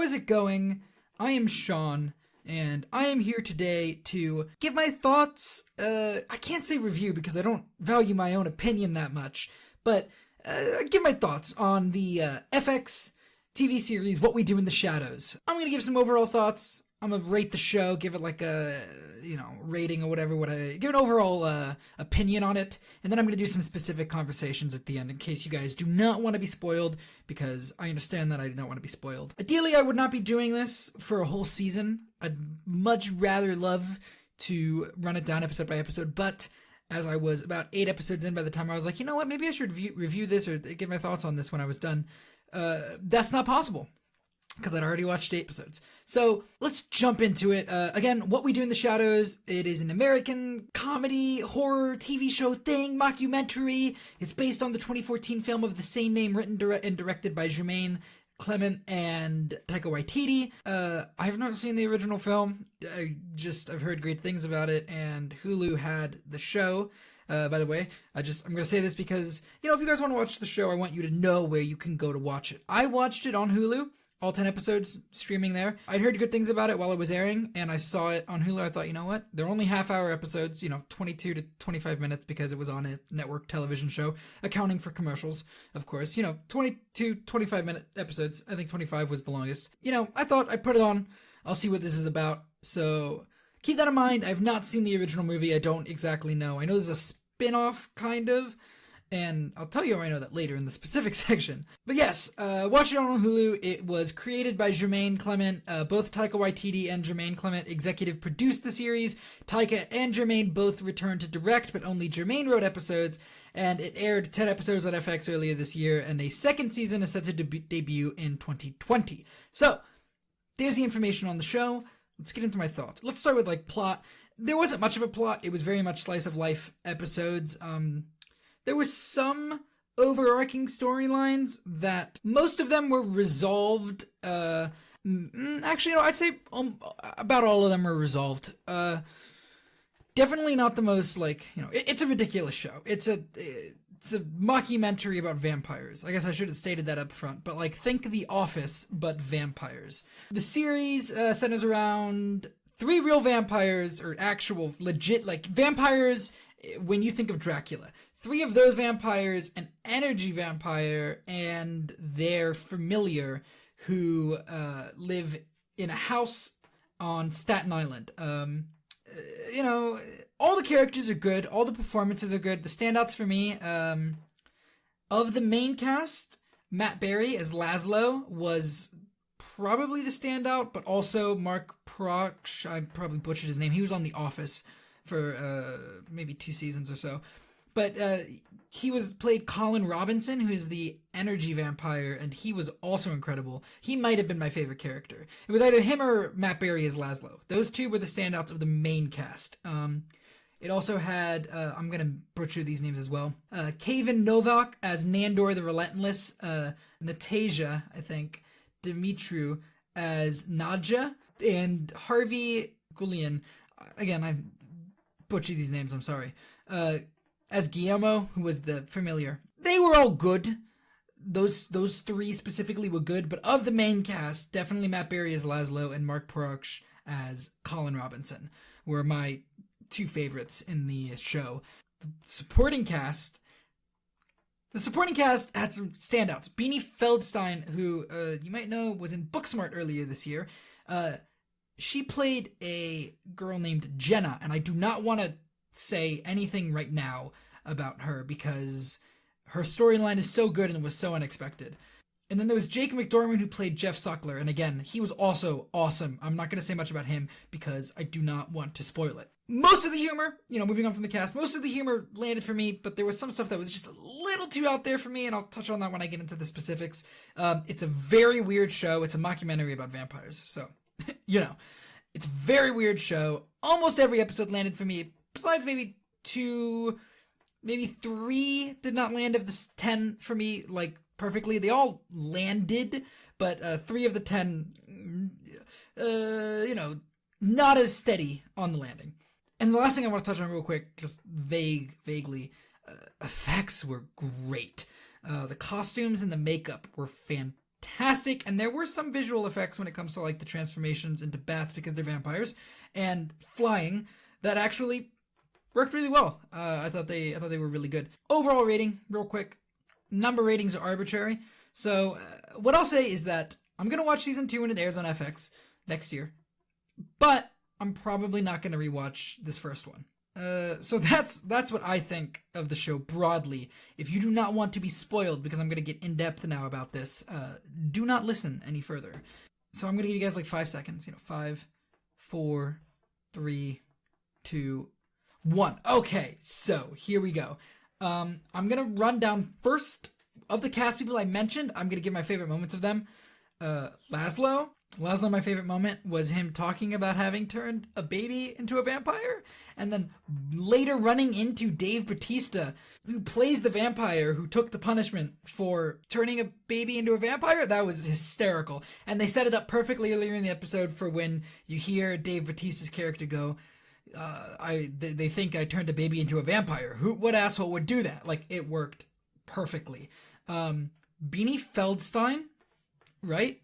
is it going? I am Shawn, and I am here today to give my thoughts. I can't say review because I don't value my own opinion that much, but give my thoughts on the FX TV series What We Do in the Shadows. I'm gonna give some overall thoughts. I'm gonna rate the show, give it like a rating or whatever. Give an overall opinion on it, and then I'm gonna do some specific conversations at the end in case you guys do not want to be spoiled, because I understand that I do not want to be spoiled. Ideally, I would not be doing this for a whole season. I'd much rather love to run it down episode by episode, but as I was about 8 episodes in by the time I was like, you know what, maybe I should review this or give my thoughts on this when I was done. That's not possible, because I'd already watched 8 episodes. So let's jump into it. Again, What We Do in the Shadows, it is an American comedy, horror, TV show thing, mockumentary. It's based on the 2014 film of the same name, written and directed by Jermaine Clement and Taika Waititi. I have not seen the original film. I've heard great things about it, and Hulu had the show. By the way, I'm going to say this because, if you guys want to watch the show, I want you to know where you can go to watch it. I watched it on Hulu, all 10 episodes streaming there. I'd heard good things about it while it was airing, and I saw it on Hulu. I thought, you know what? They're only half-hour episodes, 22 to 25 minutes, because it was on a network television show, accounting for commercials, of course. 22, 25-minute episodes. I think 25 was the longest. I thought I'd put it on. I'll see what this is about. So keep that in mind. I've not seen the original movie. I don't exactly know. I know there's a spin-off, kind of, and I'll tell you how I know that later in the specific section. But yes, watch it on Hulu. It was created by Jermaine Clement. Both Taika Waititi and Jermaine Clement executive produced the series. Taika and Jermaine both returned to direct, but only Jermaine wrote episodes, and it aired 10 episodes on FX earlier this year, and a second season is set to debut in 2020. So, there's the information on the show. Let's get into my thoughts. Let's start with, plot. There wasn't much of a plot. It was very much slice-of-life episodes. There was some overarching storylines that most of them were resolved. Actually, I'd say about all of them were resolved. Definitely not the most, it's a ridiculous show. It's a mockumentary about vampires. I guess I should have stated that up front, but think The Office, but vampires. The series centers around 3 real vampires, or actual, legit, vampires when you think of Dracula. 3 of those vampires, an energy vampire, and their familiar, who live in a house on Staten Island. All the characters are good. All the performances are good. The standouts for me, of the main cast, Matt Berry as Laszlo was probably the standout, but also Mark Proksch, I probably butchered his name. He was on The Office for maybe 2 seasons or so. But he played Colin Robinson, who is the energy vampire, and he was also incredible. He might have been my favorite character. It was either him or Matt Berry as Laszlo. Those 2 were the standouts of the main cast. It also had, I'm going to butcher these names as well, Kevin Novak as Nandor the Relentless, Natasha, I think, Dimitru as Nadja, and Harvey Gulian, again, I butchered these names, I'm sorry, as Guillermo, who was the familiar. They were all good. Those 3 specifically were good, but of the main cast, definitely Matt Berry as Laszlo and Mark Proksch as Colin Robinson were my 2 favorites in the show. The supporting cast had some standouts. Beanie Feldstein, who you might know was in Booksmart earlier this year. She played a girl named Jenna, and I do not want to say anything right now about her because her storyline is so good and was so unexpected. And then there was Jake McDormand, who played Jeff Suckler, and again, he was also awesome. I'm not going to say much about him because I do not want to spoil it. Most of the humor, moving on from the cast, most of the humor landed for me, but there was some stuff that was just a little too out there for me, and I'll touch on that when I get into the specifics. It's a very weird show. It's a mockumentary about vampires, so, it's a very weird show. Almost every episode landed for me, besides maybe 2, maybe 3 did not land of the 10 for me, perfectly. They all landed, but 3 of the 10, not as steady on the landing. And the last thing I want to touch on real quick, just vaguely, effects were great. The costumes and the makeup were fantastic. fantastic, and there were some visual effects when it comes to like the transformations into bats because they're vampires and flying that actually worked really well. I thought they were really good. Overall rating, real quick. Number ratings are arbitrary. So what I'll say is that I'm gonna watch season 2 when it airs on FX next year, but I'm probably not gonna rewatch this first one. So that's what I think of the show broadly. If you do not want to be spoiled, because I'm gonna get in depth now about this, do not listen any further. So I'm gonna give you guys like 5 seconds. 5, 4, 3, 2, 1. Okay, so here we go. I'm gonna run down first of the cast people I mentioned. I'm gonna give my favorite moments of them. Laszlo, my favorite moment was him talking about having turned a baby into a vampire, and then later running into Dave Bautista, who plays the vampire who took the punishment for turning a baby into a vampire. That was hysterical, and they set it up perfectly earlier in the episode for when you hear Dave Bautista's character go, they think I turned a baby into a vampire. What asshole would do that? Like, it worked perfectly. Beanie Feldstein, right?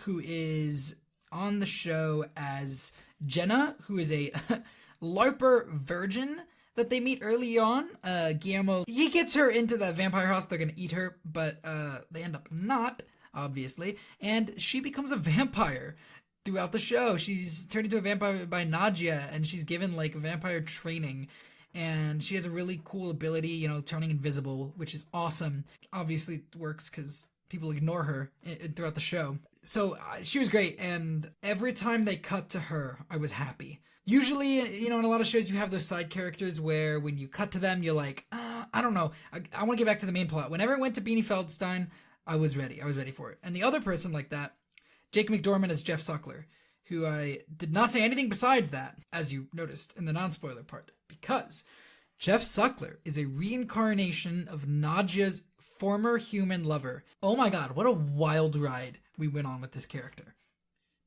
Who is on the show as Jenna, who is a LARPer virgin that they meet early on. Guillermo, he gets her into the vampire house. They're gonna eat her, but they end up not, obviously. And she becomes a vampire throughout the show. She's turned into a vampire by Nadia, and she's given like vampire training. And she has a really cool ability, turning invisible, which is awesome. Obviously it works because people ignore her throughout the show. So she was great, and every time they cut to her, I was happy. Usually, in a lot of shows, you have those side characters where when you cut to them, you're like, I don't know. I want to get back to the main plot. Whenever it went to Beanie Feldstein, I was ready. I was ready for it. And the other person like that, Jake McDormand as Jeff Suckler, who I did not say anything besides that, as you noticed in the non-spoiler part, because Jeff Suckler is a reincarnation of Nadia's former human lover. Oh my god, what a wild ride we went on with this character.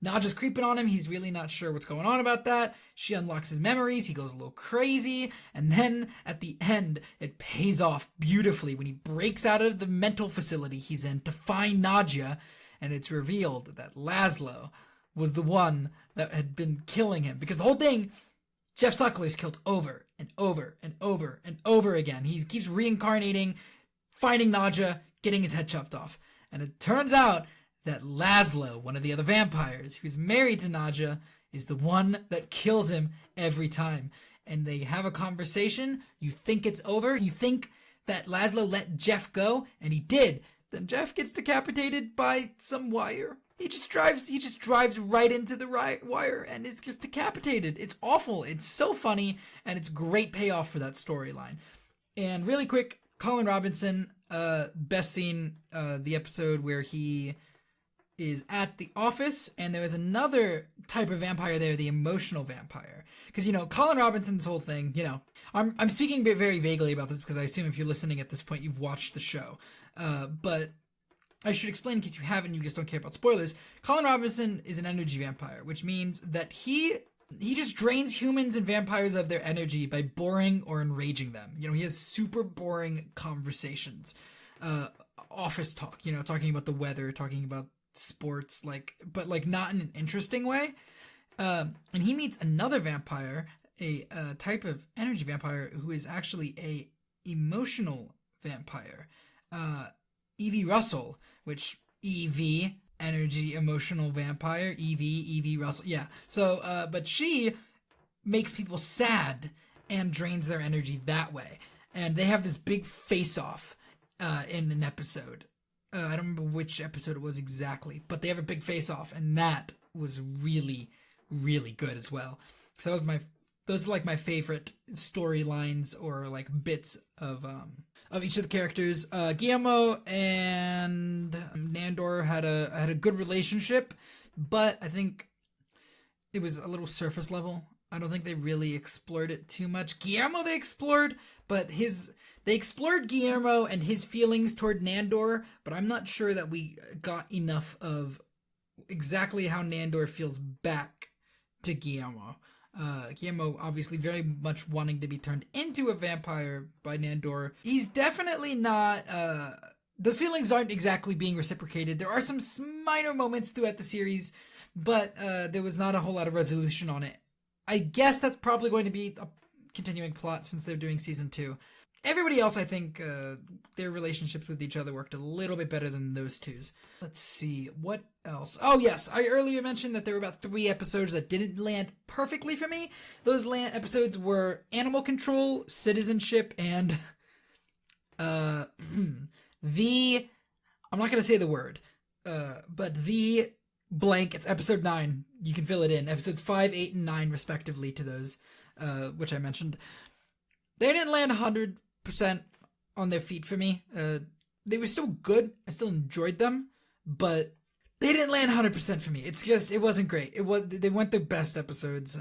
Nadia's creeping on him, he's really not sure what's going on about that. She unlocks his memories, he goes a little crazy, and then at the end, it pays off beautifully when he breaks out of the mental facility he's in to find Nadia, and it's revealed that Laszlo was the one that had been killing him. Because the whole thing, Jeff Suckler is killed over and over and over and over again. He keeps reincarnating, finding Nadia, getting his head chopped off. And it turns out that Laszlo, one of the other vampires, who's married to Nadia, is the one that kills him every time. And they have a conversation. You think it's over. You think that Laszlo let Jeff go, and he did. Then Jeff gets decapitated by some wire. He just drives right into the wire, and it's just decapitated. It's awful. It's so funny, and it's great payoff for that storyline. And really quick, Colin Robinson, best scene, the episode where he is at the office, and there was another type of vampire there, the emotional vampire. Because, Colin Robinson's whole thing, I'm speaking very vaguely about this because I assume if you're listening at this point, you've watched the show. But I should explain in case you haven't, you just don't care about spoilers. Colin Robinson is an energy vampire, which means that he just drains humans and vampires of their energy by boring or enraging them. He has super boring conversations. Office talk, talking about the weather, talking about sports, but not in an interesting way. And he meets another vampire, a type of energy vampire who is actually a emotional vampire. Evie Russell, which EV, energy emotional vampire, Evie Russell, yeah. So, but she makes people sad and drains their energy that way. And they have this big face-off in an episode. I don't remember which episode it was exactly, but they have a big face-off, and that was really, really good as well. So those are like my favorite storylines or like bits of each of the characters. Guillermo and Nandor had a good relationship, but I think it was a little surface level. I don't think they really explored it too much. Guillermo they explored, but they explored Guillermo and his feelings toward Nandor, but I'm not sure that we got enough of exactly how Nandor feels back to Guillermo. Guillermo obviously very much wanting to be turned into a vampire by Nandor. He's definitely not those feelings aren't exactly being reciprocated. There are some minor moments throughout the series, but there was not a whole lot of resolution on it. I guess that's probably going to be a continuing plot since they're doing season 2. Everybody else, I think, their relationships with each other worked a little bit better than those two's. Let's see, what else? Oh, yes, I earlier mentioned that there were about 3 episodes that didn't land perfectly for me. Those episodes were Animal Control, Citizenship, and I'm not going to say the word, but the blank, it's episode 9. You can fill it in. Episodes 5, 8, and 9, respectively, to those, which I mentioned. They didn't land 100% on their feet for me. They were still good. I still enjoyed them, but they didn't land 100% for me. It's just, it wasn't great. They weren't the best episodes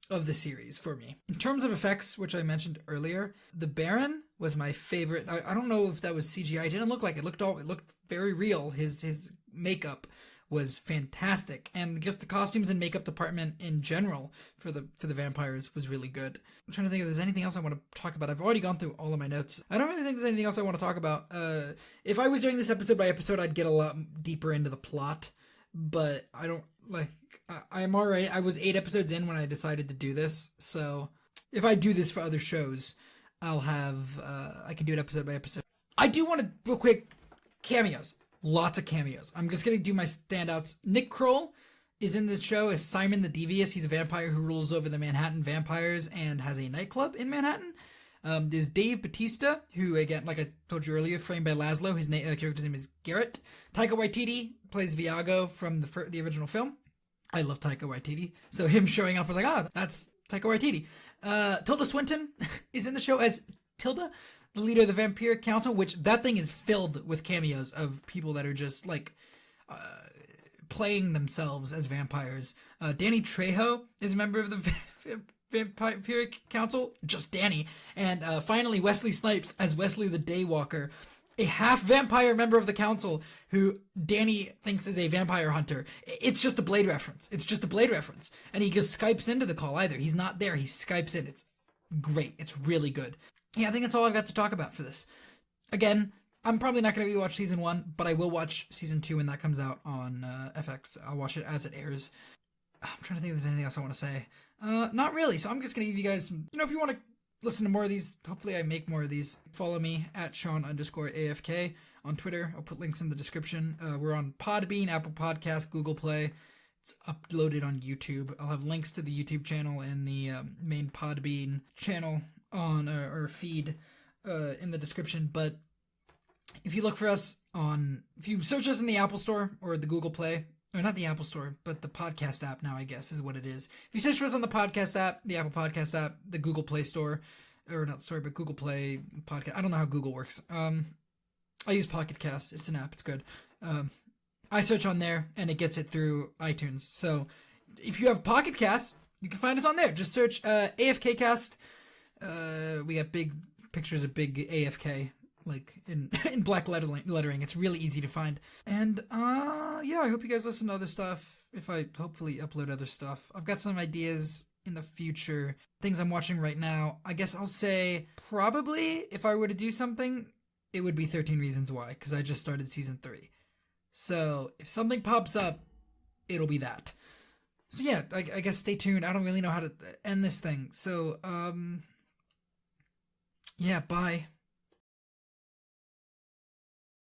of the series for me. In terms of effects, which I mentioned earlier, the Baron was my favorite. I don't know if that was CGI. It didn't look like it. It looked very real. His makeup was fantastic, and just the costumes and makeup department in general for the vampires was really good. I'm trying to think if there's anything else I want to talk about. I've already gone through all of my notes. I don't really think there's anything else I want to talk about. If I was doing this episode by episode, I'd get a lot deeper into the plot, but I don't like. I'm alright. I was 8 episodes in when I decided to do this, so if I do this for other shows, I'll have I can do it episode by episode. I do want to real quick cameos. Lots of cameos. I'm just going to do my standouts. Nick Kroll is in this show as Simon the Devious. He's a vampire who rules over the Manhattan vampires and has a nightclub in Manhattan. There's Dave Bautista, who, again, like I told you earlier, framed by Laszlo. His character's name is Garrett. Taika Waititi plays Viago from the original film. I love Taika Waititi. So him showing up was like, that's Taika Waititi. Tilda Swinton is in the show as Tilda, the leader of the Vampire Council, which that thing is filled with cameos of people that are just like playing themselves as vampires. Danny Trejo is a member of the Vampire Council, just Danny. And finally, Wesley Snipes as Wesley the Daywalker, a half-vampire member of the council who Danny thinks is a vampire hunter. It's just a Blade reference. And he just Skypes into the call either. He's not there. He Skypes in. It's great. It's really good. Yeah, I think that's all I've got to talk about for this. Again, I'm probably not going to rewatch season 1, but I will watch season 2 when that comes out on FX. I'll watch it as it airs. I'm trying to think if there's anything else I want to say. Not really, so I'm just going to give you guys, if you want to listen to more of these, hopefully I make more of these, follow me at Shawn_AFK on Twitter. I'll put links in the description. We're on Podbean, Apple Podcasts, Google Play. It's uploaded on YouTube. I'll have links to the YouTube channel and the main Podbean channel on or feed in the description. But if you look for us if you search us in the Apple Store or the Google Play, or not the Apple Store, but the podcast app now, I guess is what it is. If you search for us on the podcast app, the Apple Podcast app, the Google Play Store, or not store, but Google Play Podcast. I don't know how Google works. I use Pocket Cast. It's an app. It's good. I search on there and it gets it through iTunes. So if you have Pocket Cast, you can find us on there. Just search AFK Cast. We got big pictures of big AFK, like in black lettering. It's really easy to find. And yeah, I hope you guys listen to other stuff. If I hopefully upload other stuff, I've got some ideas in the future, things I'm watching right now. I guess I'll say probably if I were to do something, it would be 13 Reasons Why, because I just started season 3. So if something pops up, it'll be that. So yeah, I guess stay tuned. I don't really know how to end this thing. So yeah, bye.